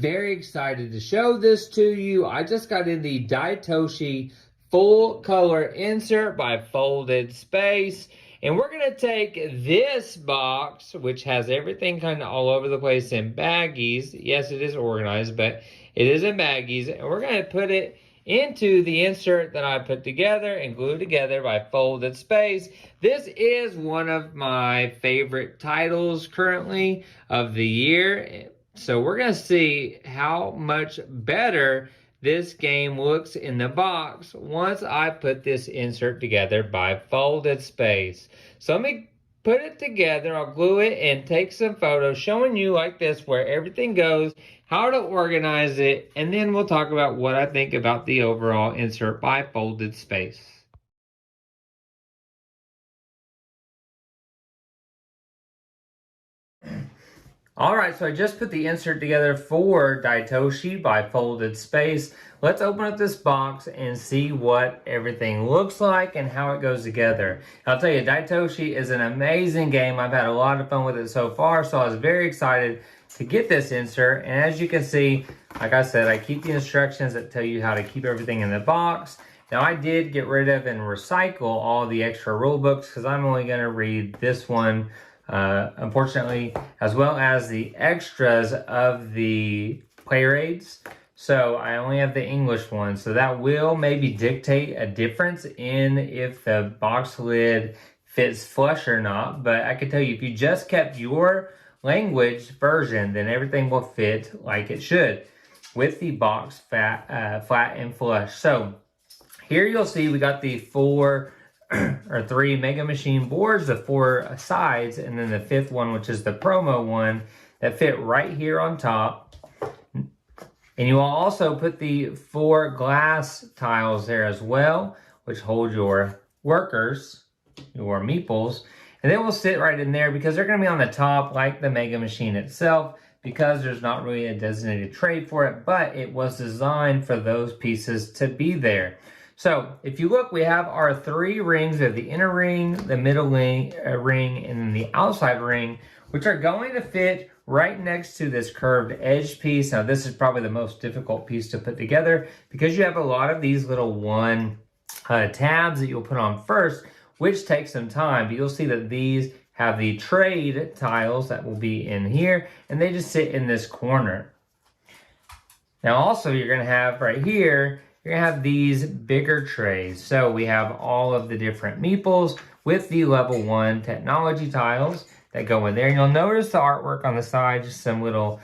very excited to show this to you. I just got in the Daitoshi full color insert by Folded Space. And we're going to take this box, which has everything kind of all over the place in baggies. Yes, it is organized, but it is in baggies. And we're going to put it into the insert that I put together and glued together by Folded Space. This is one of my favorite titles currently of the year. So we're going to see how much better this game looks in the box once I put this insert together by Folded Space. So let me put it together. I'll glue it and take some photos showing you like this where everything goes, how to organize it, and then we'll talk about what I think about the overall insert by Folded Space. Alright, so I just put the insert together for Daitoshi by Folded Space. Let's open up this box and see what everything looks like and how it goes together. I'll tell you, Daitoshi is an amazing game. I've had a lot of fun with it so far, so I was very excited to get this insert. And as you can see, like I said, I keep the instructions that tell you how to keep everything in the box. Now, I did get rid of and recycle all the extra rule books because I'm only going to read this one, unfortunately, as well as the extras of the player aids. So I only have the English one. So that will maybe dictate a difference in if the box lid fits flush or not. But I can tell you, if you just kept your language version, then everything will fit like it should with the box flat and flush. So here you'll see we got the 4 or 3 Mega Machine boards, the 4 sides, and then the 5th one, which is the promo one, that fit right here on top. And you will also put the 4 glass tiles there as well, which hold your workers, your meeples. And they will sit right in there because they're going to be on the top like the Mega Machine itself, because there's not really a designated tray for it, but it was designed for those pieces to be there. So if you look, we have our 3 rings. We have the inner ring, the middle ring, and then the outside ring, which are going to fit right next to this curved edge piece. Now, this is probably the most difficult piece to put together because you have a lot of these little tabs that you'll put on first, which takes some time. But you'll see that these have the trade tiles that will be in here, and they just sit in this corner. Now, also, you're going to have right here, you're going to have these bigger trays. So we have all of the different meeples with the level 1 technology tiles that go in there. And you'll notice the artwork on the side, just some little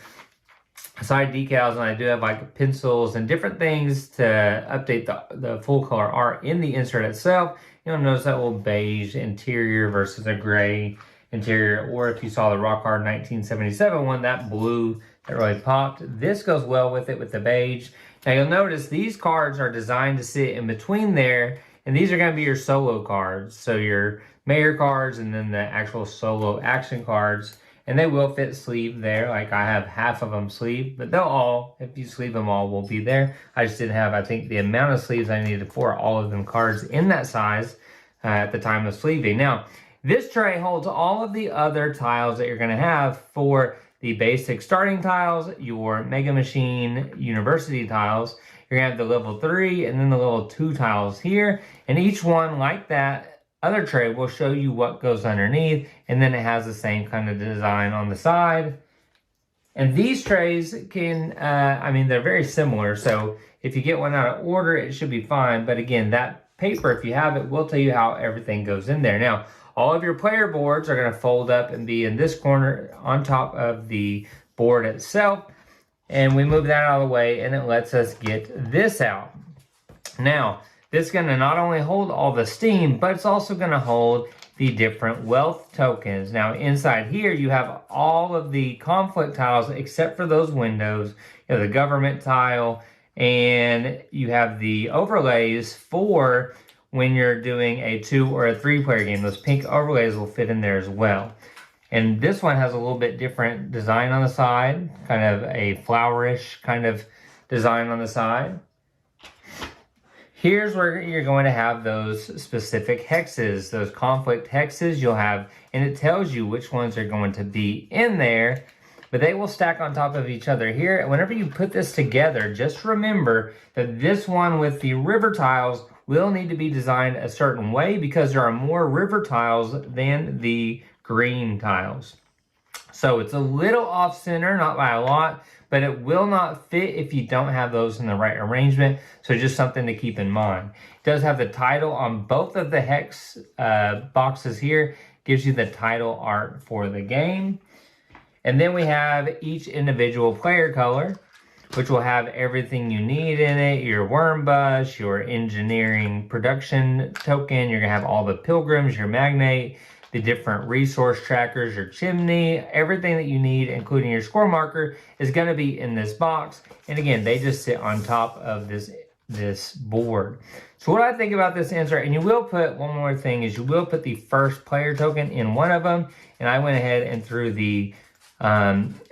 side decals. And I do have like pencils and different things to update the full color art in the insert itself. You'll notice that little beige interior versus a gray interior. Or if you saw the Rock Hard 1977 one, that blue that really popped. This goes well with it with the beige. Now you'll notice these cards are designed to sit in between there, and these are going to be your solo cards. So your mayor cards and then the actual solo action cards, and they will fit sleeve there. Like I have half of them sleeve, but they'll all, if you sleeve them all, will be there. I just didn't have, I think, the amount of sleeves I needed for all of them cards in that size at the time of sleeving. Now, this tray holds all of the other tiles that you're going to have for the basic starting tiles, your Mega Machine University tiles. You're going to have the level 3 and then the level 2 tiles here. And each one, like that other tray, will show you what goes underneath. And then it has the same kind of design on the side. And these trays can, I mean, they're very similar. So if you get one out of order, it should be fine. But again, that paper, if you have it, will tell you how everything goes in there. Now, all of your player boards are going to fold up and be in this corner on top of the board itself. And we move that out of the way, and it lets us get this out. Now, this is going to not only hold all the steam, but it's also going to hold the different wealth tokens. Now, inside here, you have all of the conflict tiles except for those windows. You have the government tile, and you have the overlays for when you're doing a 2 or a 3 player game. Those pink overlays will fit in there as well. And this one has a little bit different design on the side, kind of a flowerish kind of design on the side. Here's where you're going to have those specific hexes, those conflict hexes you'll have, and it tells you which ones are going to be in there but they will stack on top of each other here. And whenever you put this together, just remember that this one with the river tiles will need to be designed a certain way because there are more river tiles than the green tiles. So it's a little off center, not by a lot, but it will not fit if you don't have those in the right arrangement. So just something to keep in mind. It does have the title on both of the hex boxes here. Gives you the title art for the game. And then we have each individual player color, which will have everything you need in it. Your worm bus, your engineering production token. You're gonna have all the pilgrims, your magnate, the different resource trackers, your chimney, everything that you need, including your score marker, is gonna be in this box. And again, they just sit on top of this board. So what I think about this insert, and you will put, one more thing, is you will put the first player token in one of them. And I went ahead and threw the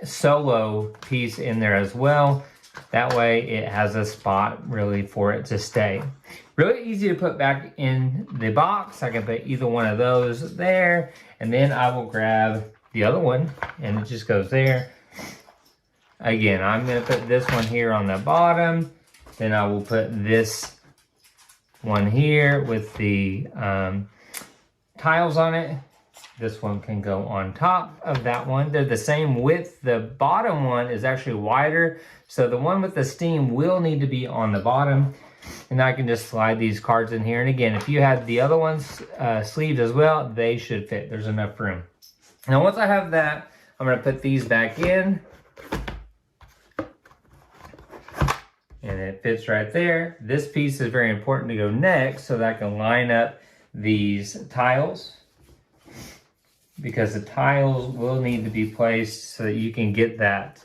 solo piece in there as well. That way it has a spot really for it to stay. Really easy to put back in the box. I can put either one of those there, and then I will grab the other one and it just goes there. Again, I'm gonna put this one here on the bottom. Then I will put this one here with the tiles on it. This one can go on top of that one. They're the same width. The bottom one is actually wider. So the one with the steam will need to be on the bottom. And I can just slide these cards in here. And again, if you had the other ones sleeved as well, they should fit. There's enough room. Now, once I have that, I'm gonna put these back in. And it fits right there. This piece is very important to go next so that I can line up these tiles, because the tiles will need to be placed so that you can get that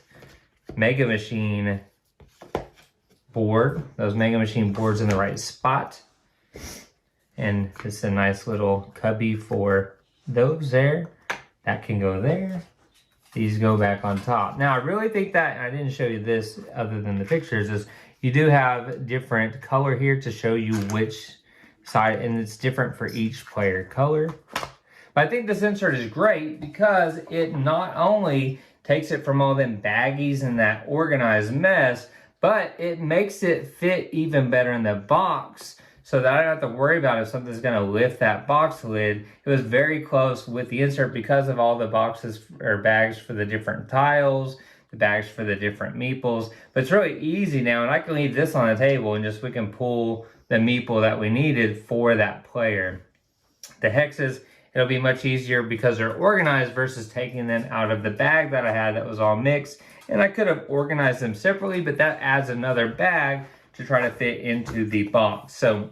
Mega Machine board, those Mega Machine boards in the right spot. And this is a nice little cubby for those there. That can go there. These go back on top. Now, I really think that, and I didn't show you this other than the pictures, is you do have different color here to show you which side, and it's different for each player color. But I think this insert is great because it not only takes it from all them baggies and that organized mess, but it makes it fit even better in the box so that I don't have to worry about if something's gonna lift that box lid. It was very close with the insert because of all the boxes or bags for the different tiles, the bags for the different meeples. But it's really easy now, and I can leave this on the table and just we can pull the meeple that we needed for that player. The hexes, it'll be much easier because they're organized versus taking them out of the bag that I had that was all mixed. And I could have organized them separately, but that adds another bag to try to fit into the box. So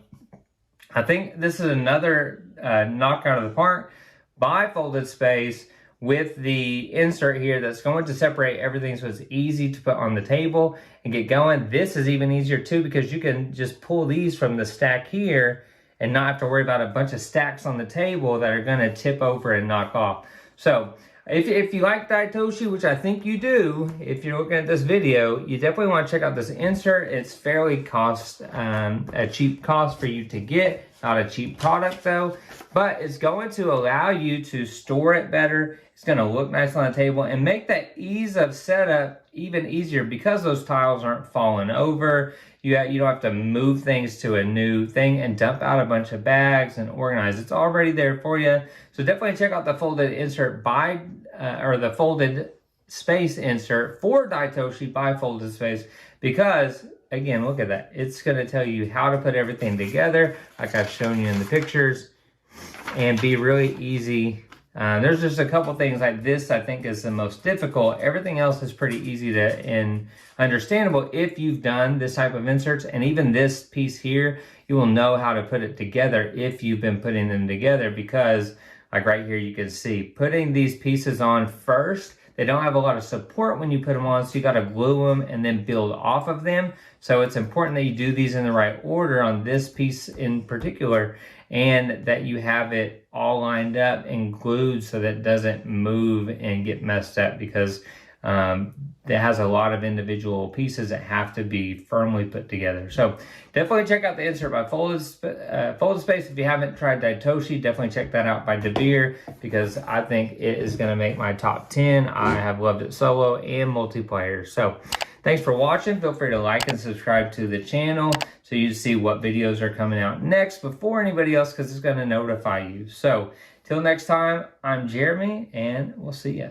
I think this is another knockout of the park by Folded Space with the insert here that's going to separate everything so it's easy to put on the table and get going. This is even easier too because you can just pull these from the stack here and not have to worry about a bunch of stacks on the table that are gonna tip over and knock off. So if you like Daitoshi, which I think you do, if you're looking at this video, you definitely wanna check out this insert. It's fairly a cheap cost for you to get, not a cheap product though, but it's going to allow you to store it better. It's gonna look nice on the table and make that ease of setup even easier because those tiles aren't falling over. You don't have to move things to a new thing and dump out a bunch of bags and organize. It's already there for you. So definitely check out the folded insert or the Folded Space insert for Daitoshi by Folded Space, because again, look at that. It's gonna tell you how to put everything together like I've shown you in the pictures and be really easy. There's just a couple things like this I think is the most difficult. Everything else is pretty easy and understandable if you've done this type of inserts. And even this piece here, you will know how to put it together if you've been putting them together, because like right here you can see putting these pieces on first, they don't have a lot of support when you put them on, so you got to glue them and then build off of them. So it's important that you do these in the right order on this piece in particular, and that you have it all lined up and glued so that it doesn't move and get messed up, because that has a lot of individual pieces that have to be firmly put together. So definitely check out the insert by Folded Space. If you haven't tried Daitoshi, definitely check that out by DeVere, because I think it is going to make my top 10. I have loved it solo and multiplayer. So thanks for watching. Feel free to like and subscribe to the channel so you see what videos are coming out next before anybody else, because it's going to notify you. So till next time, I'm Jeremy, and we'll see ya.